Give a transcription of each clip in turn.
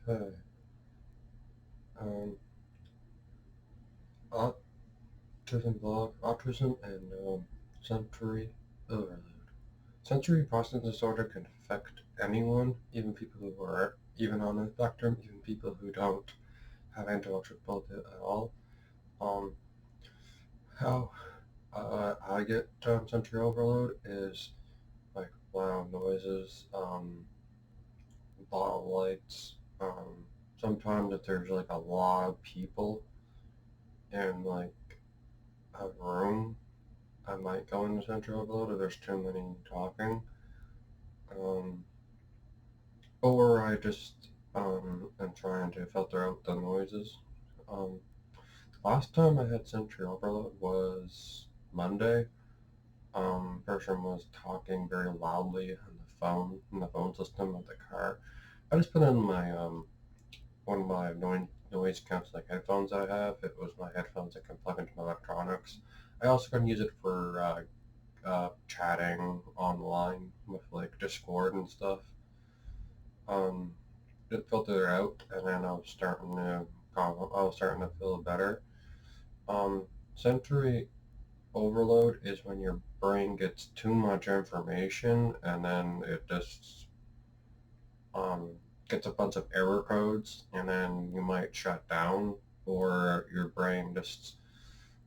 Hey, um, autism and sensory overload. Sensory processing disorder can affect anyone, even people who are even on the spectrum, even people who don't have intellectual ability at all. Um, how I get sensory overload is like loud noises, bottle lights. Sometimes if there's like a lot of people in like a room, I might go into sensory overload if there's too many talking. Um, or I just am trying to filter out the noises. Um, Last time I had sensory overload was Monday. Person was talking very loudly on the phone, in the phone system of the car. I just put in my one of my noise canceling headphones I have. It was my headphones that can plug into my electronics. I also can use it for chatting online with like Discord and stuff. Um, it filtered out, and then I was starting to feel better. Um, Sensory overload is when your brain gets too much information, and then it just um, gets a bunch of error codes, and then you might shut down, or your brain just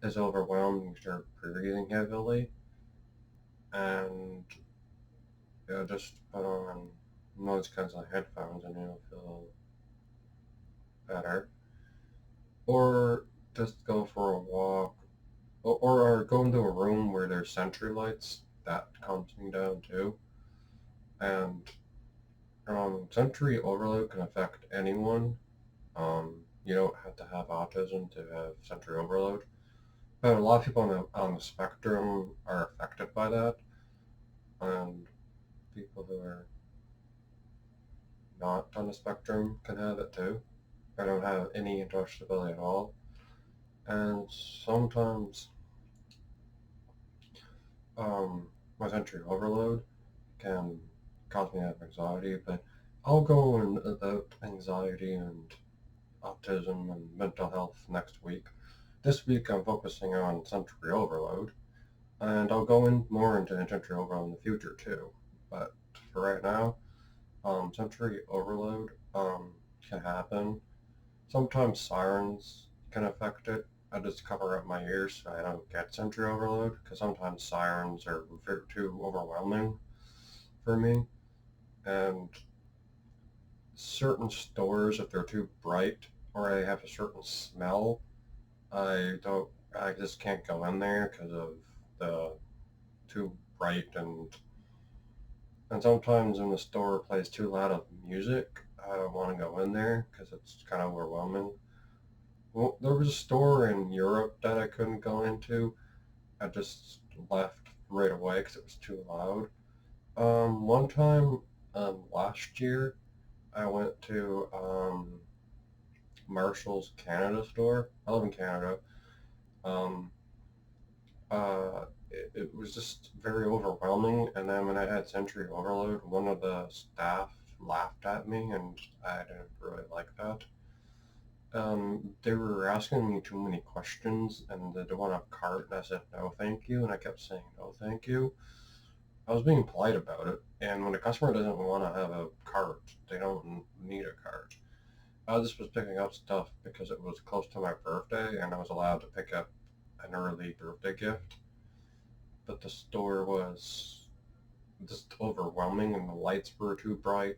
is overwhelmed and you start breathing heavily, and just put on those kinds of headphones and you'll feel better. Or just go for a walk, or go into a room where there's sentry lights. That calms me down too. And sensory overload can affect anyone. You don't have to have autism to have sensory overload, but a lot of people on the spectrum are affected by that, and people who are not on the spectrum can have it too. I don't have any intellectual ability at all, and sometimes um, my sensory overload can cause me to have anxiety, but I'll go in about anxiety and autism and mental health next week. This week I'm focusing on sensory overload, and I'll go in more into sensory overload in the future too. But for right now, sensory overload can happen. Sometimes sirens can affect it. I just cover up my ears so I don't get sensory overload because sometimes sirens are too overwhelming for me. And certain stores, if they're too bright or they have a certain smell, I don't, I just can't go in there because of the too bright, and sometimes when the store plays too loud of music, I don't want to go in there because it's kind of overwhelming. Well, there was a store in Europe that I couldn't go into. I just left right away because it was too loud. One time, last year, I went to Marshall's Canada store. I live in Canada. Um, it was just very overwhelming. And then when I had sensory overload, one of the staff laughed at me, and I didn't really like that. They were asking me too many questions, and they want a cart, and I said no, thank you, and I kept saying no, thank you. I was being polite about it, and when a customer doesn't want to have a cart, they don't need a cart. I just was picking up stuff because it was close to my birthday, and I was allowed to pick up an early birthday gift. But the store was just overwhelming, and the lights were too bright.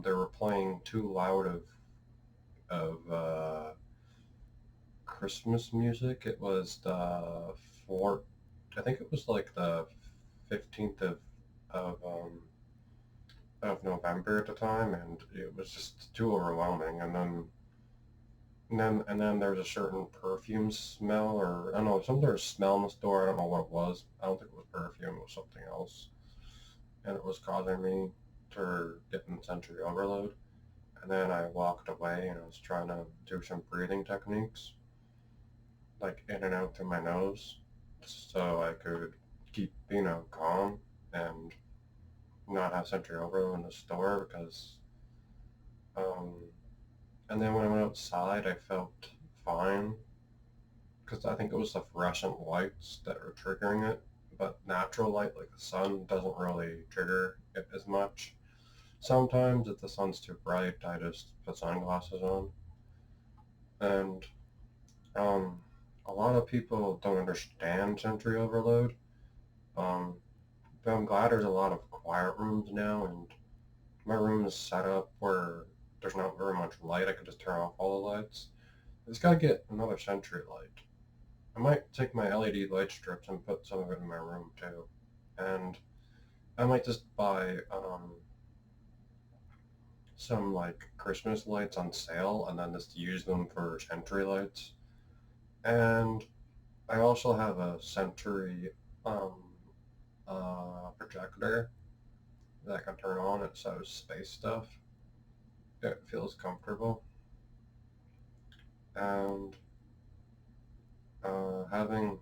They were playing too loud of Christmas music. It was the fourth. I think it was like the 15th of November at the time, and it was just too overwhelming. And then there was a certain perfume smell, or I don't know, some sort of smell in the store. I don't know what it was. I don't think it was perfume. It was something else, and it was causing me to get in sensory overload. And then I walked away, and I was trying to do some breathing techniques, like in and out through my nose, so I could keep, calm and not have sensory overload in the store because um, And then when I went outside, I felt fine, because I think it was the fluorescent lights that were triggering it. But natural light, like the sun, doesn't really trigger it as much. Sometimes if the sun's too bright, I just put sunglasses on. And a lot of people don't understand sensory overload. Um, but I'm glad there's a lot of quiet rooms now, and my room is set up where there's not very much light. I could just turn off all the lights. I just gotta get another sentry light. I might take my LED light strips and put some of it in my room too. And I might just buy some like Christmas lights on sale and then just use them for sentry lights. And I also have a sentry um, projector that I can turn on. It shows space stuff. It feels comfortable. And having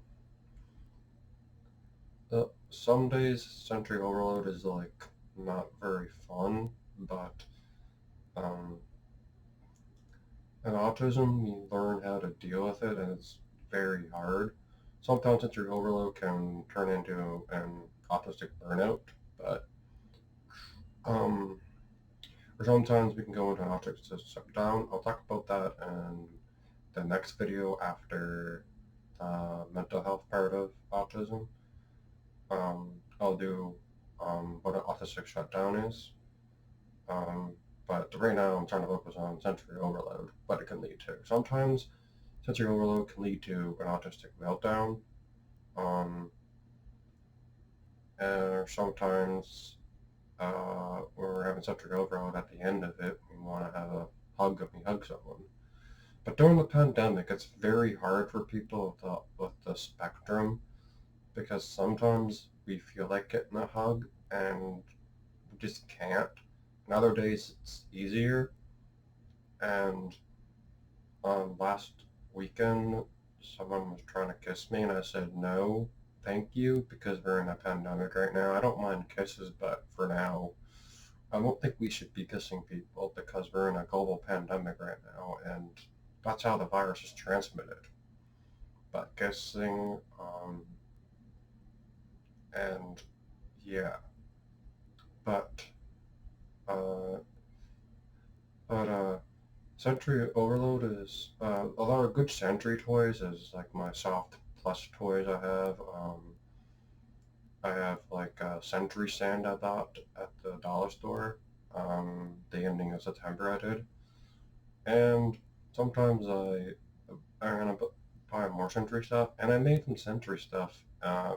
some days sensory overload is like not very fun, but um, in autism you learn how to deal with it, and it's very hard. Sometimes sensory overload can turn into an autistic burnout, but um, or sometimes we can go into an autistic shutdown. I'll talk about that in the next video after the mental health part of autism. I'll do what an autistic shutdown is. Um, but right now I'm trying to focus on sensory overload, what it can lead to. Sometimes sensory overload can lead to an autistic meltdown. Or sometimes when we're having sensory overload at the end of it, we want to have a hug if we hug someone. But during the pandemic, it's very hard for people with the spectrum, because sometimes we feel like getting a hug and we just can't. And other days it's easier. And last weekend, someone was trying to kiss me, and I said no, thank you, because we're in a pandemic right now. I don't mind kisses, but for now, I don't think we should be kissing people because we're in a global pandemic right now, and that's how the virus is transmitted. But kissing, and yeah, but uh, but Sentry Overload is a lot of good Sentry toys. Is like my soft plus toys I have. I have like a Sentry stand I bought at the dollar store. The ending of September I did, and sometimes I'm gonna buy more Sentry stuff, and I made some Sentry stuff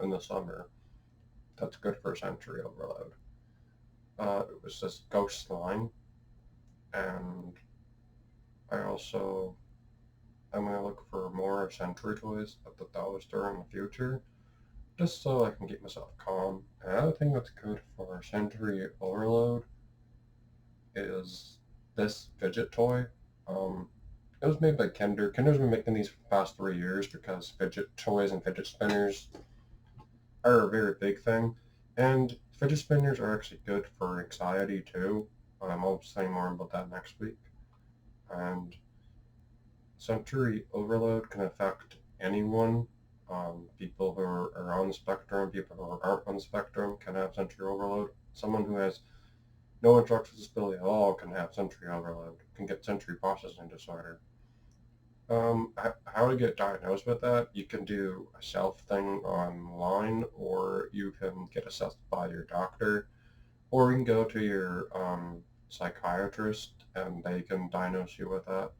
in the summer. That's good for Sentry Overload. It was this ghost slime, and I'm gonna look for more Sentry toys at the dollar store in the future, just so I can keep myself calm. Another thing that's good for Sentry Overload is this fidget toy. Um, it was made by Kinder. Kinder's been making these for the past 3 years because fidget toys and fidget spinners are a very big thing. And fidget spinners are actually good for anxiety too. I'll say more about that next week. And sensory overload can affect anyone. People who are on the spectrum, people who aren't on the spectrum can have sensory overload. Someone who has no intellectual disability at all can have sensory overload, can get sensory processing disorder. How to get diagnosed with that? You can do a self thing online, or you can get assessed by your doctor, or you can go to your psychiatrist and they can diagnose you with that.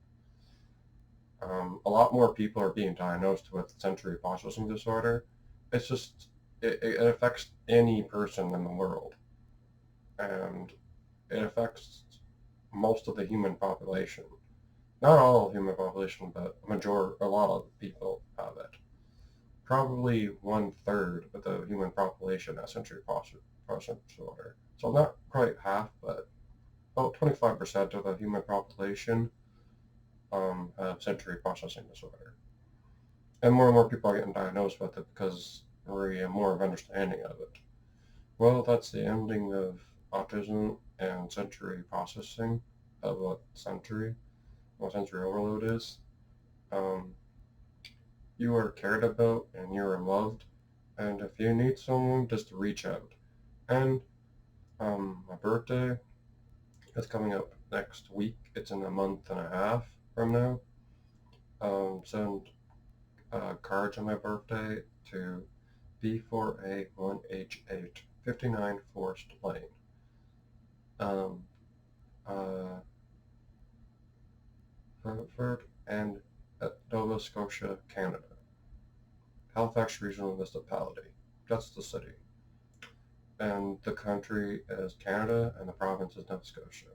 A lot more people are being diagnosed with sensory processing disorder. It's just, it affects any person in the world, and it affects most of the human population. Not all of the human population, but a lot of people have it. Probably 1/3 of the human population has sensory processing disorder. So not quite half, but about 25% of the human population have sensory processing disorder. And more people are getting diagnosed with it because we have more of an understanding of it. Well, that's the ending of autism and sensory processing, about sensory. what sensory overload is. You are cared about and you are loved, and if you need someone, just reach out. And my birthday is coming up next week. It's in a month and a half from now. Send cards on my birthday to B4A1H8 59 Forest Lane. Brantford and Nova Scotia, Canada. Halifax Regional Municipality. That's the city. And the country is Canada, and the province is Nova Scotia.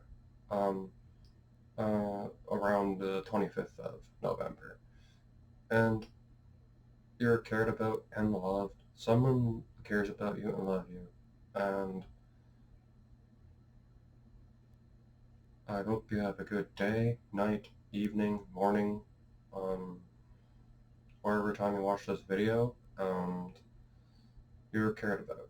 Around the 25th of November. And you're cared about and loved. Someone cares about you and love you. And I hope you have a good day, night, evening, morning, whatever time you watch this video. And you're cared about.